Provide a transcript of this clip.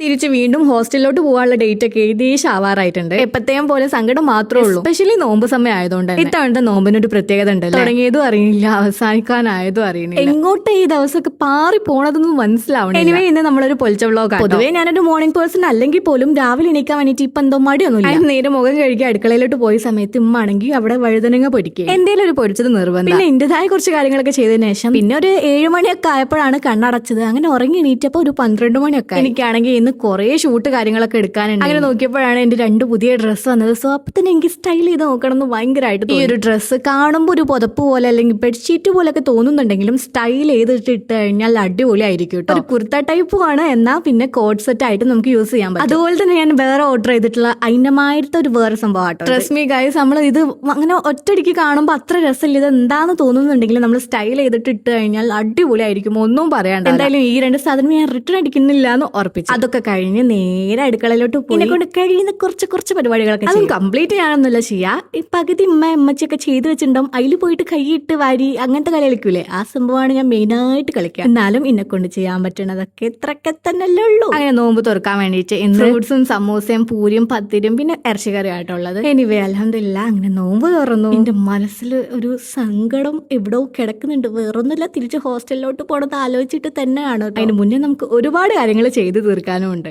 തിരിച്ച് വീണ്ടും ഹോസ്റ്റലിലോട്ട് പോകാനുള്ള ഡേറ്റ് ഒക്കെ ഏകദേശം ആവാറായിട്ടുണ്ട്. എപ്പത്തെയും പോലെ സങ്കടം മാത്രമേ ഉള്ളൂ, സ്പെഷ്യലി നോമ്പ് സമയം ആയതുകൊണ്ട്. ഇത്തവണത്തെ നോമ്പിനൊരു പ്രത്യേകത ഉണ്ട്, തുടങ്ങിയതും അറിയില്ല അവസാനിക്കാനായതും അറിയുന്നില്ല. എങ്ങോട്ട് ഈ ദിവസമൊക്കെ പാറി പോണതൊന്നും മനസ്സിലാവണം. എനിവേ ഇന്ന് നമ്മളൊരു പൊളിച്ച വ്ളോഗ്. പൊതുവേ ഞാനൊരു മോർണിംഗ് പേഴ്സൺ അല്ലെങ്കിൽ പോലും രാവിലെ എണീക്കാൻ വേണ്ടിയിട്ട് ഇപ്പൊ എന്തോ മടിയൊന്നുമില്ല. നേരെ മുഖം കഴുകി അടുക്കളയിലോട്ട് പോയ സമയത്ത് ഉമ്മാണെങ്കിൽ അവിടെ വഴുതനങ്ങ പൊരിക്കുക, എന്തേലും ഒരു പൊരിച്ചത് നിർബന്ധം. പിന്നെ എന്റേതായ കുറച്ച് കാര്യങ്ങളൊക്കെ ചെയ്തതിനു ശേഷം പിന്നെ ഒരു 7 മണിയൊക്കെ ആയപ്പോഴാണ് കണ്ണടച്ചത്. അങ്ങനെ ഉറങ്ങി എണീറ്റപ്പോ ഒരു 12 മണിയൊക്കെ. എനിക്കാണെങ്കിൽ ഇന്ന് കുറെ ഷൂട്ട് കാര്യങ്ങളൊക്കെ എടുക്കാനുണ്ട്. അങ്ങനെ നോക്കിയപ്പോഴാണ് എന്റെ 2 പുതിയ ഡ്രസ്സ് വന്നത്. സോ അപ്പൊ തന്നെ എനിക്ക് സ്റ്റൈൽ ചെയ്ത് നോക്കണം എന്ന് ഭയങ്കരമായിട്ട്. ഈ ഒരു ഡ്രസ്സ് കാണുമ്പോൾ ഒരു പുതപ്പ് പോലെ അല്ലെങ്കിൽ ബെഡ്ഷീറ്റ് പോലൊക്കെ തോന്നുന്നുണ്ടെങ്കിലും സ്റ്റൈൽ ചെയ്തിട്ട് ഇട്ട് കഴിഞ്ഞാൽ അടിപൊളി ആയിരിക്കും കേട്ടോ. ഒരു കുർത്ത ടൈപ്പ് ആണ്, എന്നാൽ പിന്നെ കോഡ് സെറ്റ് ആയിട്ട് നമുക്ക് യൂസ് ചെയ്യാൻ പറ്റും. അതുപോലെ തന്നെ ഞാൻ വേറെ ഓർഡർ ചെയ്തിട്ടുള്ള അതിനമായിട്ട് ഒരു വേറെ സംഭവം ആട്ടോ. ട്രസ്റ്റ് മീ ഗൈസ്, നമ്മൾ ഇത് അങ്ങനെ ഒറ്റടിക്ക് കാണുമ്പോൾ അത്ര രസമില്ല. ഇത് എന്താന്ന് തോന്നുന്നുണ്ടെങ്കിൽ നമ്മൾ സ്റ്റൈൽ ചെയ്തിട്ട് ഇട്ട് കഴിഞ്ഞാൽ അടിപൊളി ആയിരിക്കും, ഒന്നും പറയാണ്ട്. എന്തായാലും ഈ 2 സാധനം ഞാൻ റിട്ടേൺ അടിക്കുന്നില്ല എന്ന് ഉറപ്പിച്ചു. അതൊക്കെ കഴിഞ്ഞ് നേരെ അടുക്കളയിലോട്ട് പോയി കൊണ്ട് കഴിയുന്ന കുറച്ച് പരിപാടികളൊക്കെ. അതും കംപ്ലീറ്റ് ഞാനൊന്നുമല്ല ചെയ്യാ, ഈ പകുതി അമ്മച്ചിയൊക്കെ ചെയ്തു വെച്ചിട്ടുണ്ടാവും. അതിൽ പോയിട്ട് കൈയിട്ട് വാരി അങ്ങനത്തെ കളി കളിക്കൂലേ, ആ സംഭവമാണ് ഞാൻ മെയിനായിട്ട് കളിക്കുക. എന്നാലും എന്നെ കൊണ്ട് ചെയ്യാൻ പറ്റണതൊക്കെ ഇത്രയൊക്കെ തന്നെയല്ലേ ഉള്ളൂ. അങ്ങനെ നോമ്പ് തുറക്കാൻ വേണ്ടിയിട്ട് ഫ്രൂട്ട്സും സമൂസയും പൂരിയും പത്തിരിയും പിന്നെ ഇറച്ചിക്കറി ആയിട്ടുള്ളത്. എനിവേ അൽഹംദുലില്ലാ അങ്ങനെ നോമ്പ് തുറന്നു. എന്റെ മനസ്സിൽ ഒരു സങ്കടം എവിടോ കിടക്കുന്നുണ്ട്. വേറൊന്നുമില്ല, തിരിച്ച് ഹോസ്റ്റലിലോട്ട് പോണത് ആലോചിച്ചിട്ട് തന്നെയാണ്. അതിന് മുന്നേ നമുക്ക് ഒരുപാട് കാര്യങ്ങൾ ചെയ്തു തീർക്കാനും ഉണ്ട്.